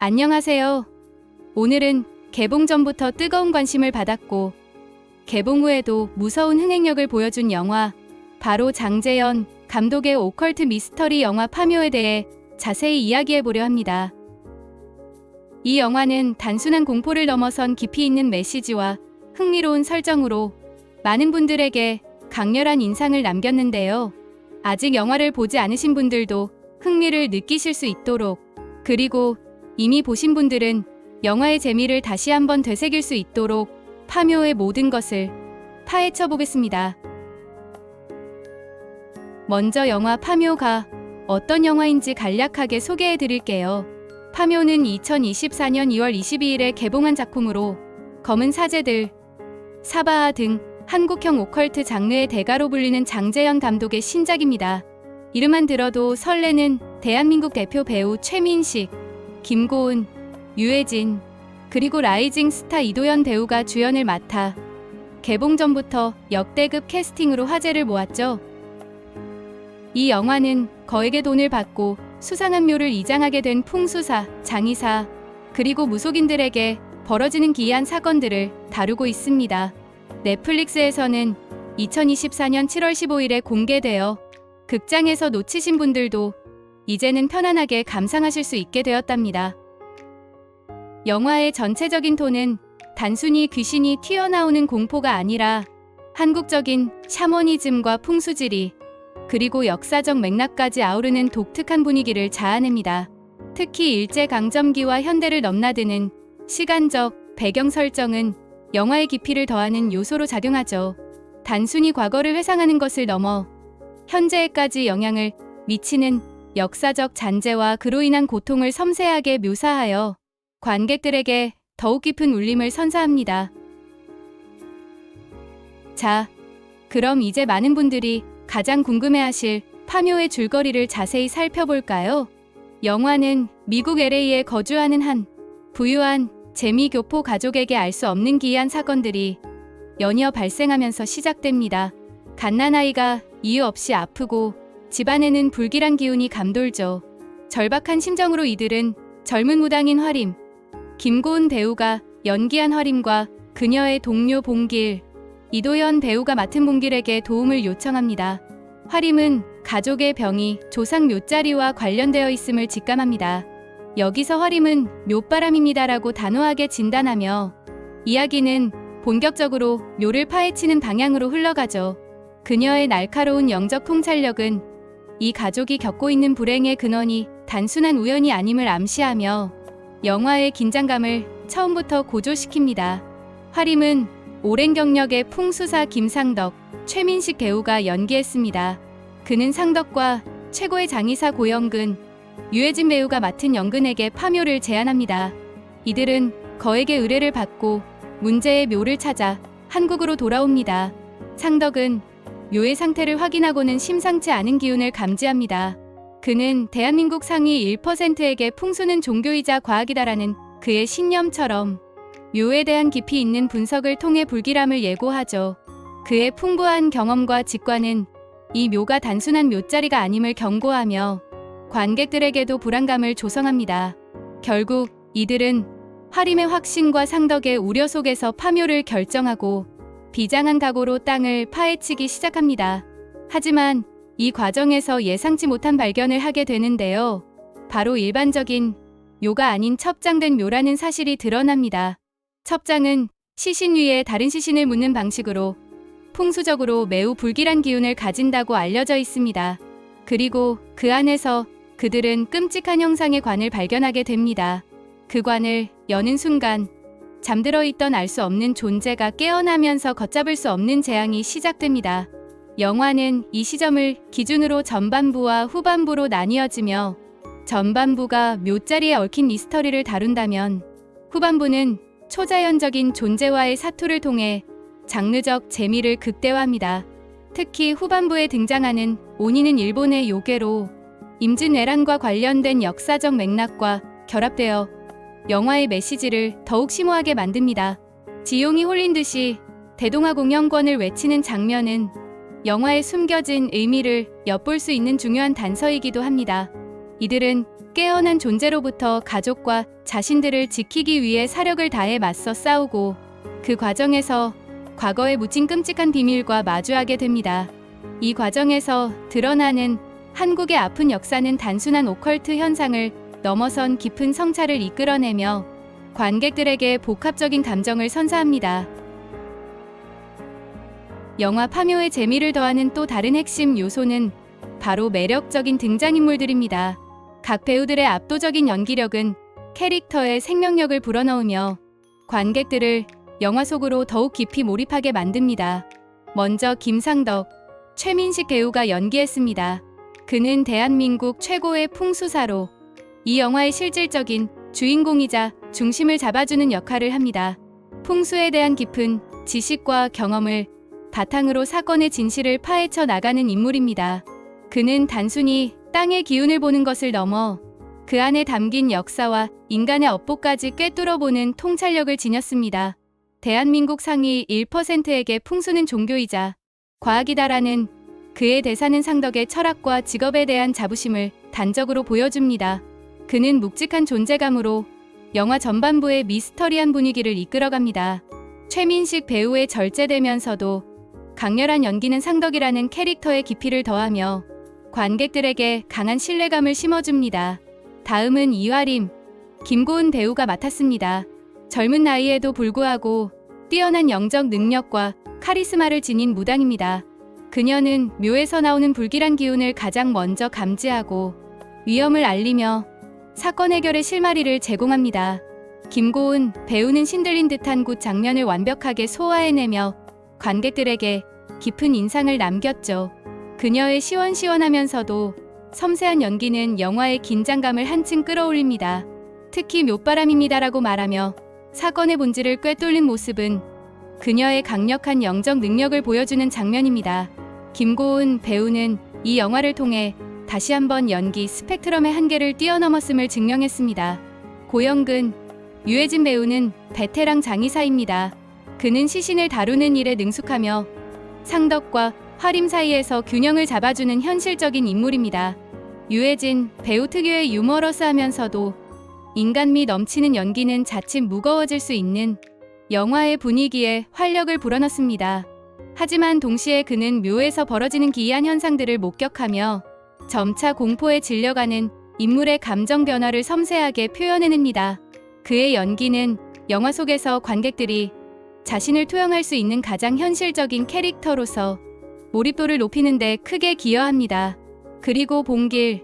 안녕하세요. 오늘은 개봉 전부터 뜨거운 관심을 받았고 개봉 후에도 무서운 흥행력을 보여준 영화, 바로 장재현 감독의 오컬트 미스터리 영화 파묘에 대해 자세히 이야기해보려 합니다. 이 영화는 단순한 공포를 넘어선 깊이 있는 메시지와 흥미로운 설정으로 많은 분들에게 강렬한 인상을 남겼는데요. 아직 영화를 보지 않으신 분들도 흥미를 느끼실 수 있도록, 그리고 이미 보신 분들은 영화의 재미를 다시 한번 되새길 수 있도록 파묘의 모든 것을 파헤쳐 보겠습니다. 먼저 영화 파묘가 어떤 영화인지 간략하게 소개해 드릴게요. 파묘는 2024년 2월 22일에 개봉한 작품으로 검은 사제들, 사바하 등 한국형 오컬트 장르의 대가로 불리는 장재현 감독의 신작입니다. 이름만 들어도 설레는 대한민국 대표 배우 최민식, 김고은, 유해진, 그리고 라이징 스타 이도현 배우가 주연을 맡아 개봉 전부터 역대급 캐스팅으로 화제를 모았죠. 이 영화는 거액의 돈을 받고 수상한 묘를 이장하게 된 풍수사, 장의사, 그리고 무속인들에게 벌어지는 기이한 사건들을 다루고 있습니다. 넷플릭스에서는 2024년 7월 15일에 공개되어 극장에서 놓치신 분들도 이제는 편안하게 감상하실 수 있게 되었답니다. 영화의 전체적인 톤은 단순히 귀신이 튀어나오는 공포가 아니라 한국적인 샤머니즘과 풍수지리, 그리고 역사적 맥락까지 아우르는 독특한 분위기를 자아냅니다. 특히 일제강점기와 현대를 넘나드는 시간적 배경 설정은 영화의 깊이를 더하는 요소로 작용하죠. 단순히 과거를 회상하는 것을 넘어 현재에까지 영향을 미치는 역사적 잔재와 그로 인한 고통을 섬세하게 묘사하여 관객들에게 더욱 깊은 울림을 선사합니다. 자, 그럼 이제 많은 분들이 가장 궁금해하실 파묘의 줄거리를 자세히 살펴볼까요? 영화는 미국 LA에 거주하는 한 부유한 재미교포 가족에게 알 수 없는 기이한 사건들이 연이어 발생하면서 시작됩니다. 갓난아이가 이유 없이 아프고 집안에는 불길한 기운이 감돌죠. 절박한 심정으로 이들은 젊은 무당인 화림, 김고은 배우가 연기한 화림과 그녀의 동료 봉길, 이도현 배우가 맡은 봉길에게 도움을 요청합니다. 화림은 가족의 병이 조상 묘자리와 관련되어 있음을 직감합니다. 여기서 화림은 묘바람입니다라고 단호하게 진단하며 이야기는 본격적으로 묘를 파헤치는 방향으로 흘러가죠. 그녀의 날카로운 영적 통찰력은 이 가족이 겪고 있는 불행의 근원이 단순한 우연이 아님을 암시하며 영화의 긴장감을 처음부터 고조시킵니다. 화림은 오랜 경력의 풍수사 김상덕, 최민식 배우가 연기했습니다. 그는 상덕과 최고의 장의사 고영근, 유해진 배우가 맡은 영근에게 파묘를 제안합니다. 이들은 거액의 의뢰를 받고 문제의 묘를 찾아 한국으로 돌아옵니다. 상덕은 묘의 상태를 확인하고는 심상치 않은 기운을 감지합니다. 그는 대한민국 상위 1%에게 풍수는 종교이자 과학이다라는 그의 신념처럼 묘에 대한 깊이 있는 분석을 통해 불길함을 예고하죠. 그의 풍부한 경험과 직관은 이 묘가 단순한 묘자리가 아님을 경고하며 관객들에게도 불안감을 조성합니다. 결국 이들은 화림의 확신과 상덕의 우려 속에서 파묘를 결정하고 비장한 각오로 땅을 파헤치기 시작합니다. 하지만 이 과정에서 예상치 못한 발견을 하게 되는데요. 바로 일반적인 묘가 아닌 첩장된 묘라는 사실이 드러납니다. 첩장은 시신 위에 다른 시신을 묻는 방식으로 풍수적으로 매우 불길한 기운을 가진다고 알려져 있습니다. 그리고 그 안에서 그들은 끔찍한 형상의 관을 발견하게 됩니다. 그 관을 여는 순간 잠들어 있던 알 수 없는 존재가 깨어나면서 걷잡을 수 없는 재앙이 시작됩니다. 영화는 이 시점을 기준으로 전반부와 후반부로 나뉘어지며 전반부가 묘자리에 얽힌 미스터리를 다룬다면 후반부는 초자연적인 존재와의 사투를 통해 장르적 재미를 극대화합니다. 특히 후반부에 등장하는 오니는 일본의 요괴로 임진왜란과 관련된 역사적 맥락과 결합되어 영화의 메시지를 더욱 심오하게 만듭니다. 지용이 홀린 듯이 대동아 공영권을 외치는 장면은 영화에 숨겨진 의미를 엿볼 수 있는 중요한 단서이기도 합니다. 이들은 깨어난 존재로부터 가족과 자신들을 지키기 위해 사력을 다해 맞서 싸우고 그 과정에서 과거에 묻힌 끔찍한 비밀과 마주하게 됩니다. 이 과정에서 드러나는 한국의 아픈 역사는 단순한 오컬트 현상을 넘어선 깊은 성찰을 이끌어내며 관객들에게 복합적인 감정을 선사합니다. 영화 파묘의 재미를 더하는 또 다른 핵심 요소는 바로 매력적인 등장인물들입니다. 각 배우들의 압도적인 연기력은 캐릭터의 생명력을 불어넣으며 관객들을 영화 속으로 더욱 깊이 몰입하게 만듭니다. 먼저 김상덕, 최민식 배우가 연기했습니다. 그는 대한민국 최고의 풍수사로 이 영화의 실질적인 주인공이자 중심을 잡아주는 역할을 합니다. 풍수에 대한 깊은 지식과 경험을 바탕으로 사건의 진실을 파헤쳐 나가는 인물입니다. 그는 단순히 땅의 기운을 보는 것을 넘어 그 안에 담긴 역사와 인간의 업보까지 꿰뚫어보는 통찰력을 지녔습니다. 대한민국 상위 1%에게 풍수는 종교이자 과학이다라는 그의 대사는 상덕의 철학과 직업에 대한 자부심을 단적으로 보여줍니다. 그는 묵직한 존재감으로 영화 전반부의 미스터리한 분위기를 이끌어갑니다. 최민식 배우의 절제되면서도 강렬한 연기는 상덕이라는 캐릭터의 깊이를 더하며 관객들에게 강한 신뢰감을 심어줍니다. 다음은 이화림, 김고은 배우가 맡았습니다. 젊은 나이에도 불구하고 뛰어난 영적 능력과 카리스마를 지닌 무당입니다. 그녀는 묘에서 나오는 불길한 기운을 가장 먼저 감지하고 위험을 알리며 사건 해결의 실마리를 제공합니다. 김고은 배우는 신들린 듯한 곳 장면을 완벽하게 소화해내며 관객들에게 깊은 인상을 남겼죠. 그녀의 시원시원하면서도 섬세한 연기는 영화의 긴장감을 한층 끌어올립니다. 특히 묘바람입니다라고 말하며 사건의 본질을 꿰뚫는 모습은 그녀의 강력한 영적 능력을 보여주는 장면입니다. 김고은 배우는 이 영화를 통해 다시 한번 연기 스펙트럼의 한계를 뛰어넘었음을 증명했습니다. 고영근, 유해진 배우는 베테랑 장의사입니다. 그는 시신을 다루는 일에 능숙하며 상덕과 화림 사이에서 균형을 잡아주는 현실적인 인물입니다. 유해진 배우 특유의 유머러스하면서도 인간미 넘치는 연기는 자칫 무거워질 수 있는 영화의 분위기에 활력을 불어넣습니다. 하지만 동시에 그는 묘에서 벌어지는 기이한 현상들을 목격하며 점차 공포에 질려가는 인물의 감정 변화를 섬세하게 표현해냅니다. 그의 연기는 영화 속에서 관객들이 자신을 투영할 수 있는 가장 현실적인 캐릭터로서 몰입도를 높이는 데 크게 기여합니다. 그리고 봉길,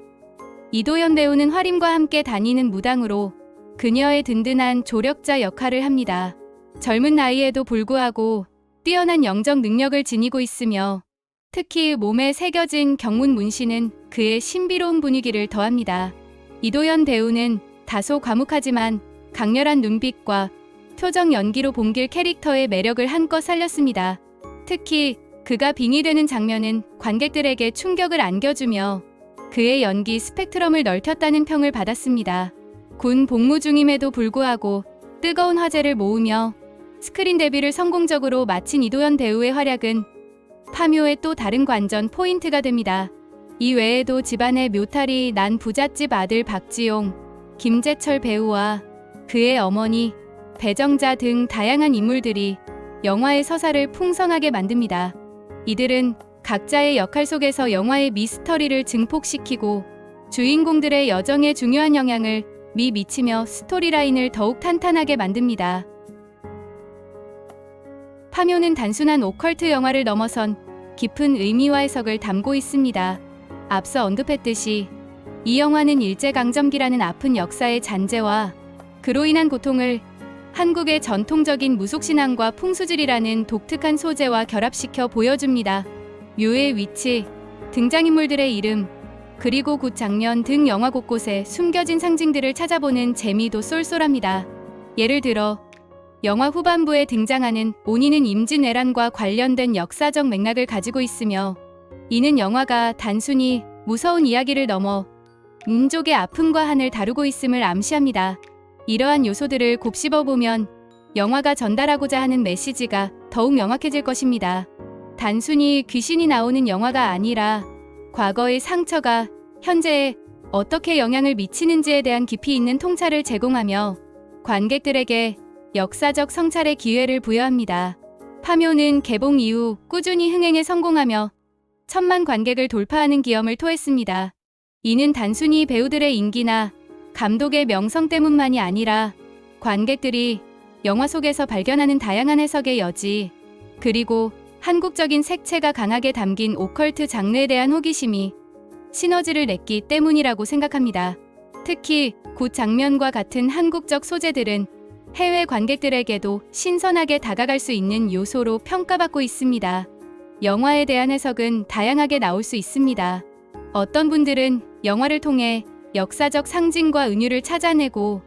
이도현 배우는 화림과 함께 다니는 무당으로 그녀의 든든한 조력자 역할을 합니다. 젊은 나이에도 불구하고 뛰어난 영적 능력을 지니고 있으며 특히 몸에 새겨진 경문 문신은 그의 신비로운 분위기를 더합니다. 이도현 배우는 다소 과묵하지만 강렬한 눈빛과 표정 연기로 봉길 캐릭터의 매력을 한껏 살렸습니다. 특히 그가 빙의되는 장면은 관객들에게 충격을 안겨주며 그의 연기 스펙트럼을 넓혔다는 평을 받았습니다. 군 복무 중임에도 불구하고 뜨거운 화제를 모으며 스크린 데뷔를 성공적으로 마친 이도현 배우의 활약은 파묘의 또 다른 관전 포인트가 됩니다. 이 외에도 집안의 묘탈이 난 부잣집 아들 박지용, 김재철 배우와 그의 어머니, 배정자 등 다양한 인물들이 영화의 서사를 풍성하게 만듭니다. 이들은 각자의 역할 속에서 영화의 미스터리를 증폭시키고 주인공들의 여정에 중요한 영향을 미치며 스토리라인을 더욱 탄탄하게 만듭니다. 파묘는 단순한 오컬트 영화를 넘어선 깊은 의미와 해석을 담고 있습니다. 앞서 언급했듯이 이 영화는 일제강점기라는 아픈 역사의 잔재와 그로 인한 고통을 한국의 전통적인 무속신앙과 풍수질이라는 독특한 소재와 결합시켜 보여줍니다. 묘의 위치, 등장인물들의 이름, 그리고 굿 장면 등 영화 곳곳에 숨겨진 상징들을 찾아보는 재미도 쏠쏠합니다. 예를 들어 영화 후반부에 등장하는 오니는 임진왜란과 관련된 역사적 맥락을 가지고 있으며 이는 영화가 단순히 무서운 이야기를 넘어 민족의 아픔과 한을 다루고 있음을 암시합니다. 이러한 요소들을 곱씹어보면 영화가 전달하고자 하는 메시지가 더욱 명확해질 것입니다. 단순히 귀신이 나오는 영화가 아니라 과거의 상처가 현재의 어떻게 영향을 미치는지에 대한 깊이 있는 통찰을 제공하며 관객들에게 역사적 성찰의 기회를 부여합니다. 파묘는 개봉 이후 꾸준히 흥행에 성공하며 1,000만 관객을 돌파하는 기염을 토했습니다. 이는 단순히 배우들의 인기나 감독의 명성 때문만이 아니라 관객들이 영화 속에서 발견하는 다양한 해석의 여지, 그리고 한국적인 색채가 강하게 담긴 오컬트 장르에 대한 호기심이 시너지를 냈기 때문이라고 생각합니다. 특히 굿 장면과 같은 한국적 소재들은 해외 관객들에게도 신선하게 다가갈 수 있는 요소로 평가받고 있습니다. 영화에 대한 해석은 다양하게 나올 수 있습니다. 어떤 분들은 영화를 통해 역사적 상징과 은유를 찾아내고,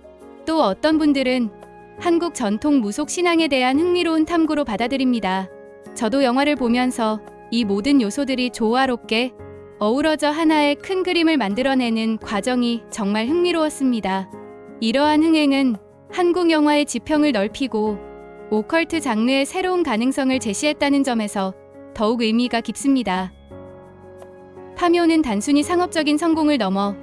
또 어떤 분들은 한국 전통 무속 신앙에 대한 흥미로운 탐구로 받아들입니다. 저도 영화를 보면서 이 모든 요소들이 조화롭게 어우러져 하나의 큰 그림을 만들어내는 과정이 정말 흥미로웠습니다. 이러한 흥행은 한국 영화의 지평을 넓히고 오컬트 장르의 새로운 가능성을 제시했다는 점에서 더욱 의미가 깊습니다. 파묘는 단순히 상업적인 성공을 넘어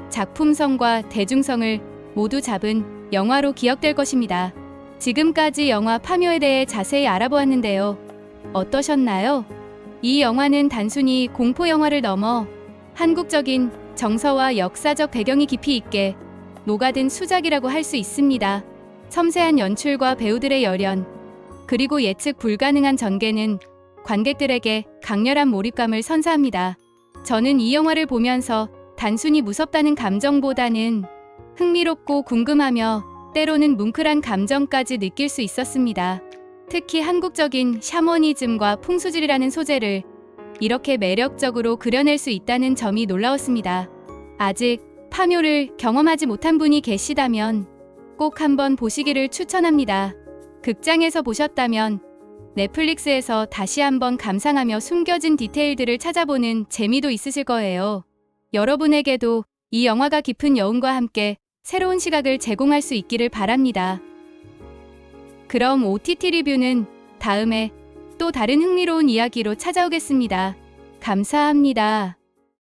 작품성과 대중성을 모두 잡은 영화로 기억될 것입니다. 지금까지 영화 파묘에 대해 자세히 알아보았는데요. 어떠셨나요? 이 영화는 단순히 공포 영화를 넘어 한국적인 정서와 역사적 배경이 깊이 있게 녹아든 수작이라고 할 수 있습니다. 섬세한 연출과 배우들의 열연, 그리고 예측 불가능한 전개는 관객들에게 강렬한 몰입감을 선사합니다. 저는 이 영화를 보면서 단순히 무섭다는 감정보다는 흥미롭고 궁금하며 때로는 뭉클한 감정까지 느낄 수 있었습니다. 특히 한국적인 샤머니즘과 풍수질이라는 소재를 이렇게 매력적으로 그려낼 수 있다는 점이 놀라웠습니다. 아직 파묘를 경험하지 못한 분이 계시다면 꼭 한번 보시기를 추천합니다. 극장에서 보셨다면 넷플릭스에서 다시 한번 감상하며 숨겨진 디테일들을 찾아보는 재미도 있으실 거예요. 여러분에게도 이 영화가 깊은 여운과 함께 새로운 시각을 제공할 수 있기를 바랍니다. 그럼 OTT 리뷰는 다음에 또 다른 흥미로운 이야기로 찾아오겠습니다. 감사합니다.